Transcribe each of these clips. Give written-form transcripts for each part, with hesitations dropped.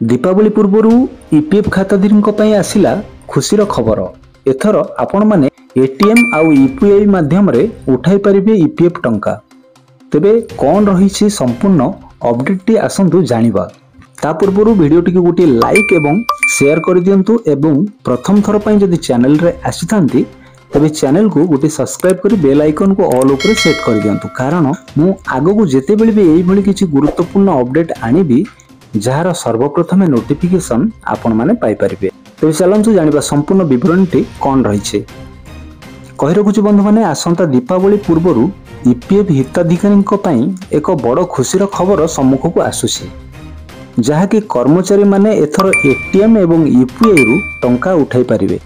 दीपावली पूर्व ईपीएफ खाताधारी आसला खुशीर खबर। एथर आपण माने एटीएम आउ यूपीआई माध्यम रे उठाई पारिबे ईपीएफ टंका। तेबे कौन रही संपूर्ण अपडेट टी आसंतु जानिबा। ता पूर्व वीडियो टी गोटे लाइक एवं शेयर कर दियंतु एवं प्रथम थर पई जदि चैनल रे आसीथांती तबे चैनल को गोटे सब्सक्राइब कर बेल आइकन को ऑल ऊपर सेट कर दियंतु, कारण मु आगो को जेते बेले भी एई भली किछि गुरुत्वपूर्ण अपडेट आनिबी जार सर्वप्रथमे नोटिफिकेशन आपण माने पाई परिबे। तबे चलंतु जानिबा संपूर्ण विवरण टी कोन रहिছে। कहि रखुछु बंधु माने आसंता दीपावली पूर्वरु ईपीएफ हिताधिकारीଙ୍କ ପାଇଁ ଏକ ବଡ଼ खुशीर खबर सम्मुख को आसुछि, जहाँकि कर्मचारी माने एथर एटीएम एवं यूपीआई रु टंका उठाई पारिबे।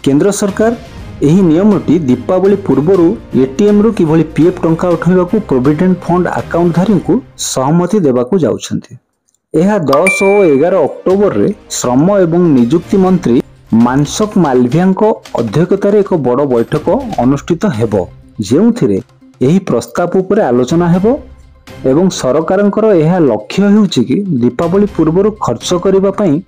केंद्र सरकार एही नियमटी दीपावली पूर्वरु एटीएम रु किभली पीएफ टंका उठाइबाकू प्रोविडेंट फंड अकाउंट धारी को सहमति देबाकू जाउछन्ति। यह 10 और 11 अक्टोबर रे श्रम एवं नियुक्ति मंत्री मानसक मालविया अध्यक्षतार एक बड़ बैठक अनुष्ठित हेबो, जेउथिरे एही प्रस्ताव उपर आलोचना हेबो एवं सरकारंकर यह लक्ष्य हेउछि कि दीपावली पूर्वरु खर्च करिबा पई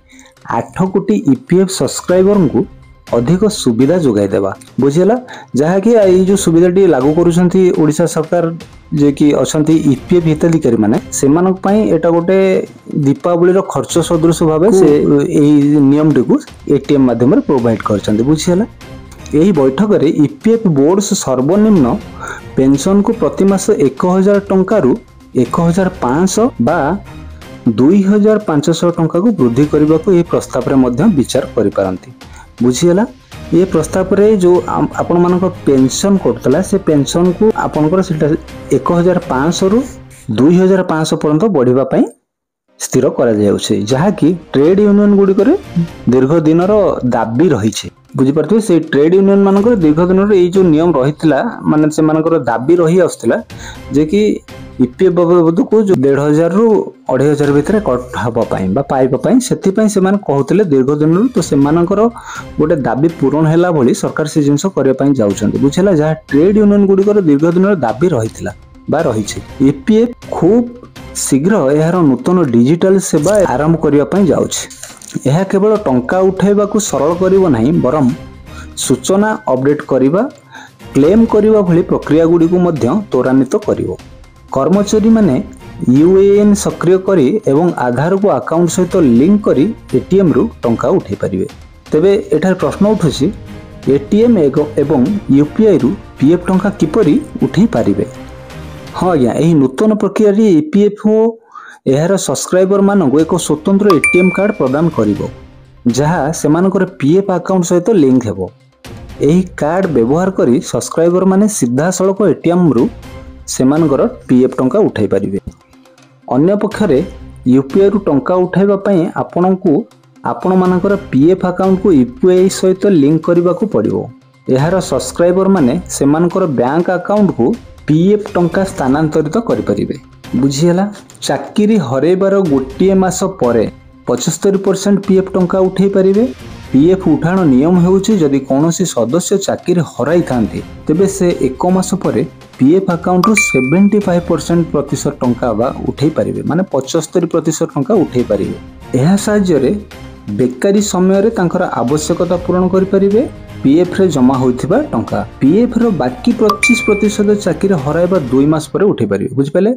8 कोटी ईपीएफ सब्सक्राइबर को अधिक सुविधा जोगाई देबा। बुझिला, जहा कि ए जो सुविधाटी लागू करूछन्ती ओडिशा सरकार जे कि अछन्ती ईपीएफ हिताधिकारी माने सेमानक पई एटा गोटे दीपावली रो खर्च सदृश भाबे से एही नियमटी को एटीएम माध्यम रे प्रोवाइड करछन्ती। बुझिला, एही बैठक रे ईपीएफ बोर्ड्स सर्वनिम्न पेंशन को प्रति मास 1000 टंका रु 1500 बा 2500 टंका को वृद्धि करबा को ए प्रस्ताव रे मध्य विचार करि पारंती। बुझिला, ये प्रस्ताव रे जो आपण मानक पेंशन करतला से पेंशन को आपनकर सेटा 1500 रु 2500 पर्यंत बढ़िबा पई स्थिर करा जाउछे, जहा कि ट्रेड यूनियन गुडी करे दीर्घ दिनर दाबी रही छे। बुझि परथि से ट्रेड यूनियन मानकर दीर्घ दिनर ए जो नियम रहितला माने से मानकर दाबी रही आस्तला जे कि ईपीएफ बाबद को जो 1500 रु 2500 भितर कट हबा पई बा पाइबा पई सेति पई से मान कहउतले दीर्घ दिनर, तो से मानकर गोटे दाबी पूर्ण हैला भली सरकार से जिंस करे पई जाउछन्ते। बुझिला, जहा ट्रेड यूनियन गुडी कर दीर्घ दिनर दाबी रहितला बा रहिछे। ईपीएफ खूब शीघ्र यार नूतन डिजिटल सेवा आरंभ करिया पई जाउछे। यह केवल टंका उठाइबा को सरल करिवो नाही, बरम सूचना अपडेट करिबा, क्लेम करिबा भली प्रक्रिया गुडी को मध्य त्वरान्वित करिवो। कर्मचारी माने यूएएन सक्रिय करी एवं आधार को अकाउंट सहित लिंक करी एटीएम रु टंका उठाई पारिबे। तेबे एठार प्रश्न उठुछि, एटीएम एवं यूपीआई रु पीएफ टंका किपरि उठाई पारिबे? हाँ आज्ञा, यही नूतन प्रक्रिया रे ईपीएफओ एहार सब्सक्राइबर मानक एक स्वतंत्र एटीएम कार्ड प्रदान करिवो, जहा सेमानकर पीएफ अकाउंट सहित लिंक हेबो। एही कार्ड व्यवहार करी सब्सक्राइबर माने सीधा सड़क एटीएम रु सेमानकर पीएफ टंका उठाई पारिबे। अन्य पक्षरे यूपीआई रु टंका उठाइबा पई आपनकू आपण मानकर पीएफ अकाउंट को यूपीआई सहित लिंक करबा को पड़िबो। एहार सब्सक्राइबर माने सेमानकर बैंक अकाउंट को पीएफ टंका स्थानांतरित करि परिबे। बुझियला, चाकरी हरेबार गोटे मास परे 75% पीएफ टंका उठाई पारिबे। पीएफ उठाण नियम हेउछि जदि कोनोसी सदस्य चाकरी हराई थांती तेबे से एक मास परे पीएफ अकाउंट रु 75% प्रतिशत टंका बा उठाई पारिबे, माने 75% टंका उठाई पारिबे। एहा साहाय्य रे बेकारी समय रे तांकर आवश्यकता पूर्ण करि परिबे। पीएफ रे जमा होइथिबा टंका पीएफ रो बाकी 25% चाकरी हराइबा 2 मास परे उठाई पारिबे। बुझ पाले,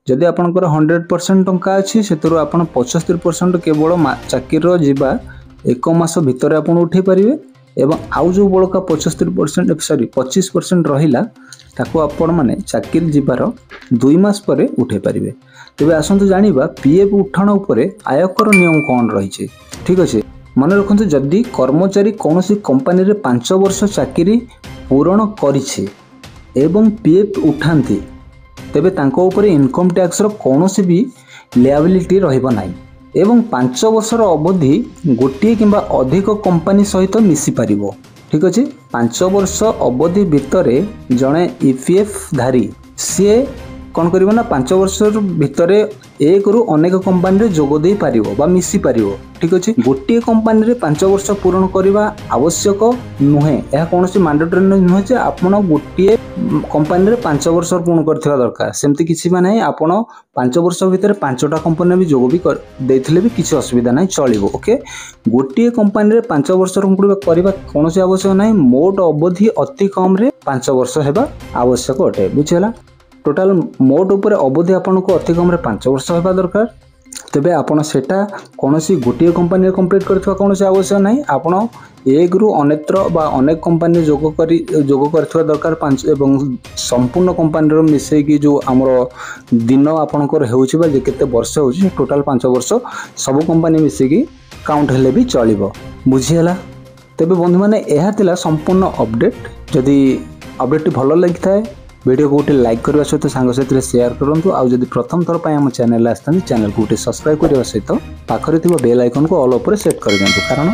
जदि आपनकर 100% टंका अछि सेतरो आपन 75% केवल चाकरी रो जिबा एक मास भितर आपन उठाई पारिबे एवं आउ जो बळका 25% रहिला ताको आपण माने चाकरी जिबार 2 मास परे उठाई पारिबे। तेबे आसंतु जानिबा पीएफ उठाण उपरे आयकर नियम कोन रहिছে। ठीक अछि, मन रखंतु जदि कर्मचारी कोनोसी कंपनी रे 5 वर्ष चाकरी पूर्ण करिছে एवं पीएफ उठांती तेबे तांको उपरे इनकम टैक्स रो कोनोसी भी लायबिलिटी रहइबो नाही एवं 5 वर्षर अवधि गोटे किंबा अधिक कंपनी सहित मिसी पारिबो। ठीक अछि, 5 वर्ष अवधि भितरे जणे ईपीएफ धारी सी कौन करिवो ना 5 वर्ष भितरे एक रु अनेक कंपनी रे जोग दे पारिबो बा मिसी पारिबो। ठीक अछि, गोटे कंपनी रे 5 वर्ष पूर्ण करिबा आवश्यक नुहे। एहा कोनोसी मैंडेटरी नुहे जे आपण गोटे कंपनी रे 5 वर्ष पूर्ण करथिबा दरकार सेमती किछि बा नै आपण 5 वर्ष भितर 5टा कंपनी भी जोग भी देथिले भी किछि असुविधा नै चलिबो ओके गोटिए कंपनी रे 5 वर्ष पूर्ण करबा कोनोसी आवश्यक नै मोट अवधि अति कम रे 5 वर्ष हेबा आवश्यक अटे बुझिला टोटल मोट ऊपर अवधि आपन को अति कम रे 5 वर्ष हेबा दरकार तेबे आपण सेटा कोनोसी गोटिए कंपनी रे कंप्लीट करथिबा कोनोसी आवश्यक नै आपण एक रु अनेत्र बा अनेक कंपनी जोग करथिबा दरकार 5 एवं संपूर्ण कंपनी रो मिसै की जो हमरो दिन आपनकर हेउछि बा जे केते वर्ष होछि टोटल 5 वर्ष सब कंपनी मिसै की काउंट हेले भी चलिबो बुझियला तेबे बंधु माने एहा तिला संपूर्ण अपडेट जदी अपडेट भलो लागिथाय वीडियो को गोटे लाइक करबा सहित सांग साथी शेयर करंतु आ जदी प्रथम थर पय हम चैनल आस्थानी चैनल को गोटे सब्सक्राइब करबा सहित पाखरे थिबा बेल आइकन को ऑल ऊपर सेट कर दियंतु कारण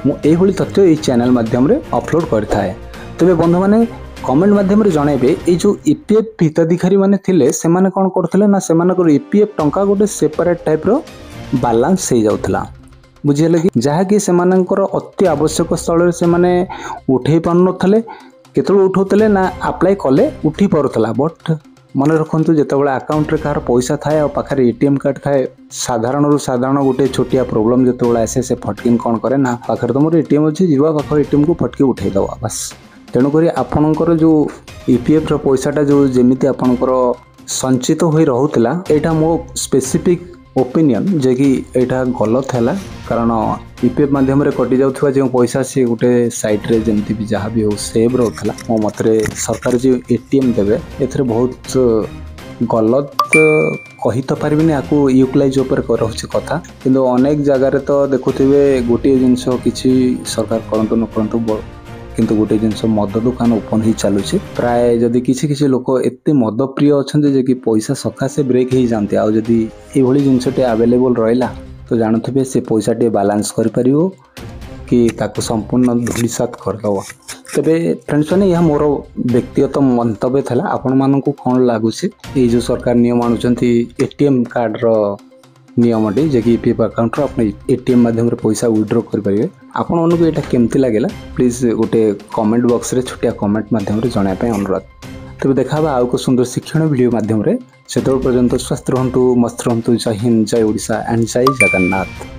मु एही भली तथ्य ए चैनल माध्यम रे अपलोड करथाय तबे बंधु माने कमेंट माध्यम रे जणाइबे ए जो ईपीएफ हिताधिकारी माने थिले से माने कोन करथले ना से माने को ईपीएफ टंका गोटे सेपरेट टाइप रो बैलेंस हे जाउथला बुझिले कि जहा कि से मानकर अति आवश्यक स्थल रे से माने उठै पान नथले केतलो उठौतले ना अप्लाई कले उठी परुतला बट मन रखंतु जेतेबेला अकाउंट रे कार पैसा थाए और पाखरे एटीएम कार्ड थाए साधारण रु साधारण गोटे छोटिया प्रॉब्लम जेतेबेला आसे से फटकिन कोन करे ना पाखरे तुमर एटीएम अछि जीवा पाखरे एटीएम को फटकी उठै दवा बस तेणु करी आपनकर जो ईपीएफ रो पैसाटा जो जेमिति आपनकर संचित होई रहउतला एटा मो स्पेसिफिक ओपिनियन जे कि एटा गलत हैला कारण ईपीएफ माध्यम रे कटि जाउथवा जे पैसा से गोटे साइट रे जेमति भी जहा भी हो सेव रहउतला मो मतरे सरकार जे एटीएम देबे एथरे बहुत गलत कहि तो पारबिनी आकु यूटिलाइज ऊपर करउछि कथा किंतु अनेक जगह रे तो देखुथिबे गोटे जिंस किछि सरकार करंतु न करंतु किंतु गोटे जिनस मद दुकान ओपन ही चलुछि प्राय जदि किछि किछि लोक एते मद प्रिय अछन्ते जे कि पैसा सखा से ब्रेक ही जानते आ जदि ए भली जिनसटे अवेलेबल रहला तो जानथबे से पैसा टे बैलेंस कर परियो कि ताको संपूर्ण धुलिसात कर दवा तबे फ्रेंड्स ने यह मोर व्यक्तिगत मंतव्य थला आपण मानन को कोन लागुछि ए जो सरकार नियम आनुचंती एटीएम कार्ड रो नियम टे जे कि ईपीएफ अकाउंट रो अपने एटीएम माध्यम रे पैसा विथड्रॉ कर परिबे आपण मानन को एटा केमति लागेला प्लीज गोटे कमेंट बॉक्स रे छोटिया कमेंट माध्यम रे जणाय पय अनुरोध तबे देखाबा आउ को सुंदर शिक्षण वीडियो माध्यम रे सेतो पर्यंत स्वस्थ रहंतु मस्त रहंतु जय हिंद जय ओडिशा एंड जय जगन्नाथ।